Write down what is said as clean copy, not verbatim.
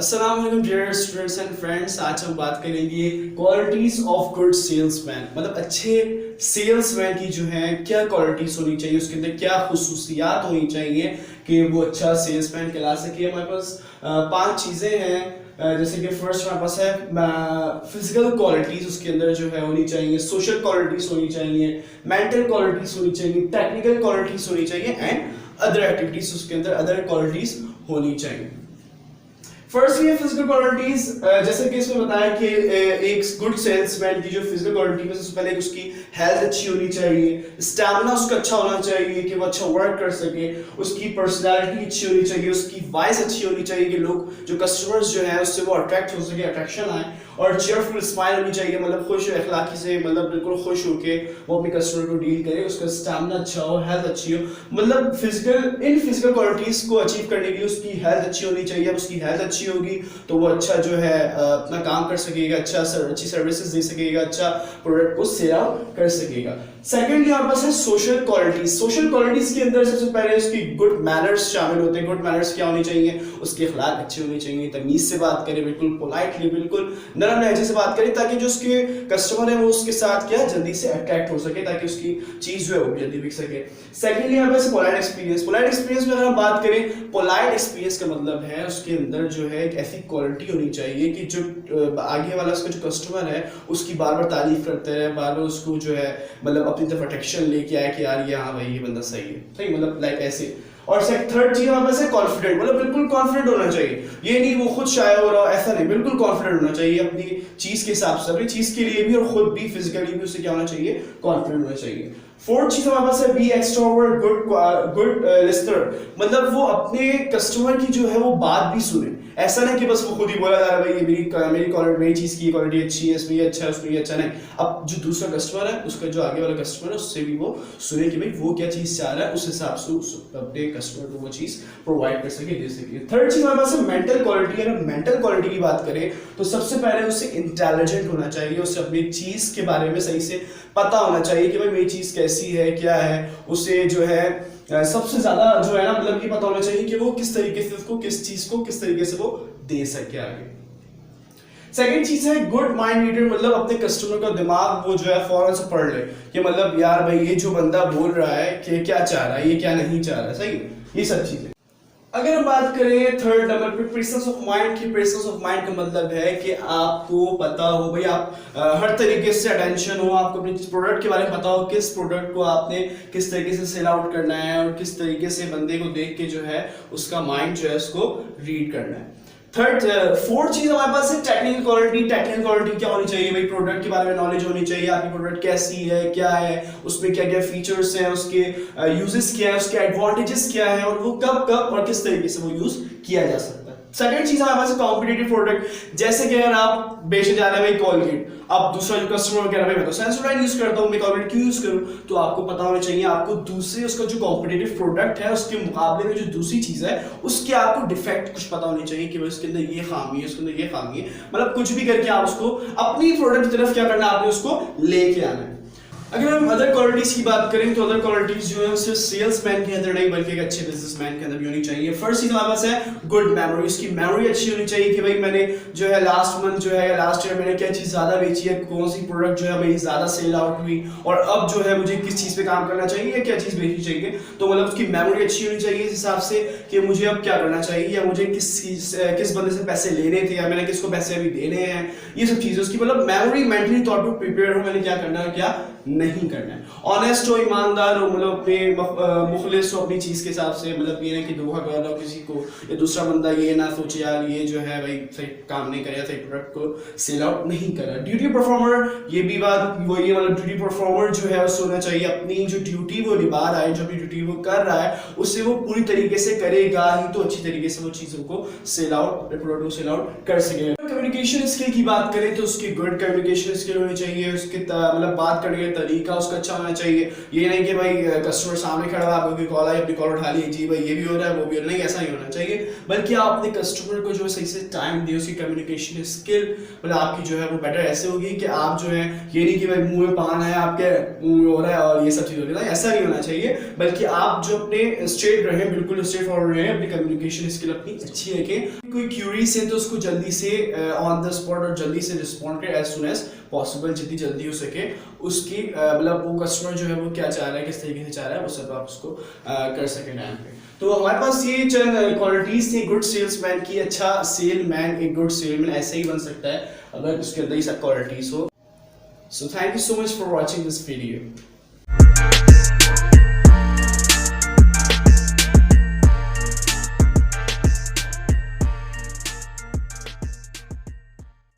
अस्सलाम वालेकुम dear students and friends. आज हम बात करेंगे क्वालिटीज ऑफ गुड सेल्समैन, मतलब अच्छे सेल्समैन की जो है क्या क्वालिटीज होनी चाहिए, उसके अंदर क्या खुसूसियात होनी चाहिए कि वो अच्छा सेल्समैन कहला सके। हमारे पास 5 चीज़ें हैं, जैसे कि फर्स्ट हमारे पास है फिजिकल क्वालिटीज, उसके अंदर जो है होनी चाहिए, सोशल क्वालिटीज होनी चाहिए, मेंटल क्वालिटीज होनी चाहिए, टेक्निकल क्वालिटीज होनी चाहिए एंड अदर एक्टिविटीज, उसके अंदर अदर क्वालिटीज होनी चाहिए। फर्स्टली फिजिकल क्वालिटीज, जैसे कि इसमें बताया कि एक गुड सेल्समैन की जो फिजिकल क्वालिटी में सबसे पहले उसकी हेल्थ अच्छी होनी चाहिए, स्टैमिना उसका अच्छा होना चाहिए कि वो अच्छा वर्क कर सके, उसकी पर्सनालिटी अच्छी होनी चाहिए, उसकी वॉइस अच्छी होनी चाहिए कि लोग जो कस्टमर्स जो है उससे वो अट्रैक्ट हो सके, अट्रैक्शन आए, और चेयरफुल स्माइल होनी चाहिए, मतलब खुश अखलाकी से, मतलब बिल्कुल खुश होके वो अपने कस्टमर को डील करे, उसका स्टैमिना अच्छा हो, हेल्थ अच्छी हो, मतलब इन फिजिकल क्वालिटीज को अचीव करने के लिए उसकी हेल्थ अच्छी होनी चाहिए। अब उसकी हेल्थ अच्छी होगी तो वो अच्छा जो है अपना काम कर सकेगा, अच्छी सर्विसेज दे सकेगा, अच्छा प्रोडक्ट को सेल आउट कर सकेगा। सेकेंडली हमारे पास है सोशल क्वालिटीज। सोशल क्वालिटीज के अंदर सबसे पहले उसकी गुड मैनर्स शामिल होते हैं। गुड मैनर्स क्या होनी चाहिए? उसके अखलाक अच्छे होने चाहिए, तमीज से बात करे, बिल्कुल पोलाइटली, बिल्कुल नरम लहजे से बात करे, ताकि जो उसके कस्टमर है वो उसके साथ क्या जल्दी से अट्रैक्ट हो सके, ताकि उसकी चीज जो है वो जल्दी बिक सके। सेकेंडली हमारे पास पोलाइट एक्सपीरियंस। पोलाइट एक्सपीरियंस में अगर हम बात करें, पोलाइट एक्सपीरियंस का मतलब है उसके अंदर जो है एक ऐसी क्वालिटी होनी चाहिए कि जो आगे वाला उसका जो कस्टमर है उसकी बार बार तारीफ करते रहे, बार बार उसको जो है मतलब अपनी तरफ अट्रैक्शन लेके आए कि यार ये हाँ भाई ये बंदा सही है, सही, मतलब लाइक ऐसे। और थर्ड चीज हमारे पास है कॉन्फिडेंट, मतलब बिल्कुल कॉन्फिडेंट होना चाहिए। ये नहीं वो खुद शाय हो रहा, ऐसा नहीं, बिल्कुल कॉन्फिडेंट होना चाहिए अपनी चीज के हिसाब से, अपनी चीज के लिए भी और खुद भी फिजिकली भी उसे क्या होना चाहिए? कॉन्फिडेंट होना चाहिए। फोर्थ चीज हमारे पास है बी एक्सट्रोवर्ट, गुड लिस्नर, मतलब वो अपने कस्टमर की जो है वो बात भी सुने, ऐसा नहीं कि बस वो खुद ही बोला जा रहा है भाई ये मेरी चीज की क्वालिटी अच्छी है, इसमें ये अच्छा है, उसमें ये अच्छा नहीं। अब जो दूसरा कस्टमर है, उसका जो आगे वाला कस्टमर है, उससे भी वो सुने कि भाई वो क्या चीज चाह रहा है, उस हिसाब से अपने कस्टमर को वो चीज प्रोवाइड कर सके, दे सके। थर्ड चीज हमारे पास है मेंटल क्वालिटी। अगर मेंटल क्वालिटी की बात करें तो सबसे पहले उससे इंटेलिजेंट होना चाहिए, उसे अपनी चीज के बारे में सही से पता होना चाहिए कि भाई मेरी चीज कैसी है, क्या है, उसे जो है सबसे ज्यादा जो है ना मतलब ये पता होना चाहिए कि वो किस तरीके से उसको किस चीज को किस तरीके से वो दे सके आगे। सेकंड चीज है गुड माइंड रीडर, मतलब अपने कस्टमर का दिमाग वो जो है फौरन से पढ़ ले कि मतलब यार भाई ये जो बंदा बोल रहा है कि क्या चाह रहा है, ये क्या नहीं चाह रहा है, सही, ये सब चीजें। अगर हम बात करें थर्ड नंबर पे प्रेजेंस ऑफ माइंड की, प्रेजेंस ऑफ माइंड का मतलब है कि आपको पता हो भाई आप हर तरीके से अटेंशन हो, आपको अपने प्रोडक्ट के बारे में पता हो, किस प्रोडक्ट को आपने किस तरीके से सेल आउट करना है और किस तरीके से बंदे को देख के जो है उसका माइंड जो है उसको रीड करना है। फोर्थ चीज हमारे पास है टेक्निकल क्वालिटी। टेक्निकल क्वालिटी क्या होनी चाहिए? भाई प्रोडक्ट के बारे में नॉलेज होनी चाहिए, आपकी प्रोडक्ट कैसी है, क्या है, उसमें क्या क्या फीचर्स हैं, उसके यूजेस क्या है, उसके एडवांटेजेस क्या है, और वो कब कब और किस तरीके से वो यूज किया जा सकता है। सेकंड चीज हमारे पास कॉम्पिटिटिव प्रोडक्ट, जैसे कि अगर आप बेचने जा रहे हैं भाई कोलगेट, अब दूसरा जो कस्टमर कह रहा है भाई मैं तो सेंसोडाइन यूज करता हूं, मैं कोलगेट क्यों यूज करूं, तो आपको पता होना चाहिए आपको दूसरे उसका जो कॉम्पिटिटिव प्रोडक्ट है उसके मुकाबले में जो दूसरी चीज है उसके आपको डिफेक्ट कुछ पता होनी चाहिए कि भाई उसके अंदर ये खामी है, उसके अंदर ये खामी है, मतलब कुछ भी करके आप उसको अपनी प्रोडक्ट की तरफ क्या करना है, आपने उसको लेके आना है। अगर हम अदर क्वालिटीज की बात करें तो अदर क्वालिटीज जो है सिर्फ सेल्समैन के अंदर नहीं बल्कि एक अच्छे बिजनेसमैन के अंदर भी होनी चाहिए। फर्स्ट चीज हमारे पास है गुड मेमोरी। उसकी मेमोरी अच्छी होनी चाहिए कि भाई मैंने जो है लास्ट मंथ जो है या लास्ट ईयर मैंने क्या चीज ज्यादा बेची है, कौन सी प्रोडक्ट जो है मेरी ज्यादा सेल आउट हुई, और अब जो है मुझे किस चीज पे काम करना चाहिए या क्या चीज बेचनी चाहिए। तो मतलब उसकी मेमोरी अच्छी होनी चाहिए इस हिसाब से कि मुझे अब क्या करना चाहिए, या मुझे किस बंदे से पैसे लेने थे, या मैंने किसको पैसे अभी देने हैं, ये सब चीजें उसकी मतलब मेमोरी मेंटली तौर पर प्रिपेयर हो, मैंने क्या करना है क्या नहीं करना है। ऑनेस्ट हो, ईमानदार हो, मतलब अपने मुखलिस हो अपनी चीज के हिसाब से, मतलब ये नहीं कि धोखा कर रहा हो किसी को, या दूसरा बंदा ये ना सोचे यार ये जो है भाई सही काम नहीं कर रहा, सही प्रोडक्ट को सेल आउट नहीं कर रहा। ड्यूटी परफॉर्मर, ये भी बात वो ये मतलब ड्यूटी परफॉर्मर जो है उससे होना चाहिए अपनी जो ड्यूटी वो निभा रहा है, जो अपनी ड्यूटी वो कर रहा है उससे वो पूरी तरीके से करेगा ही तो अच्छी तरीके से वो चीजों को सेल आउट, अपने प्रोडक्ट को सेल आउट कर सकेगा। कम्युनिकेशन स्किल की बात करें तो उसकी गुड कम्युनिकेशन स्किल होनी चाहिए, उसके मतलब बात करने का तरीका उसका अच्छा होना चाहिए। ये नहीं कि भाई कस्टमर सामने खड़ा है, आपको कॉल आई, अपनी कॉल उठा ली, जी भाई ये भी हो रहा है वो भी हो रहा है, नहीं ऐसा नहीं होना चाहिए। बल्कि आप अपने कस्टमर को जो सही से टाइम दिए, उसकी कम्युनिकेशन स्किल मतलब आपकी जो है वो बेटर ऐसे होगी कि आप जो है ये नहीं कि भाई मुंह में पान है आपके, मुंह में हो रहा है और ये सब चीज़ हो रही है, ऐसा नहीं होना चाहिए। बल्कि आप जो अपने स्ट्रेट रहें, बिल्कुल स्ट्रेट फॉरवर्ड रहें, अपनी कम्युनिकेशन स्किल अपनी अच्छी रखें। कोई क्यूरीज है तो उसको जल्दी से ऑन द स्पॉट और जल्दी से रिस्पॉन्ड करें एज सुन एज पॉसिबल, जितनी जल्दी हो सके उसकी मतलब वो कस्टमर जो है वो क्या चाह रहा है, किस तरीके से चाह रहा है, वो सब आप उसको कर सकें टाइम पे। तो हमारे पास ये चंद क्वालिटीज थी गुड सेल्समैन की। अच्छा सेलमैन, एक गुड सेलमैन ऐसे ही बन सकता है अगर उसके अंदर ये सब क्वालिटीज हो। So thank you so much for watching this video.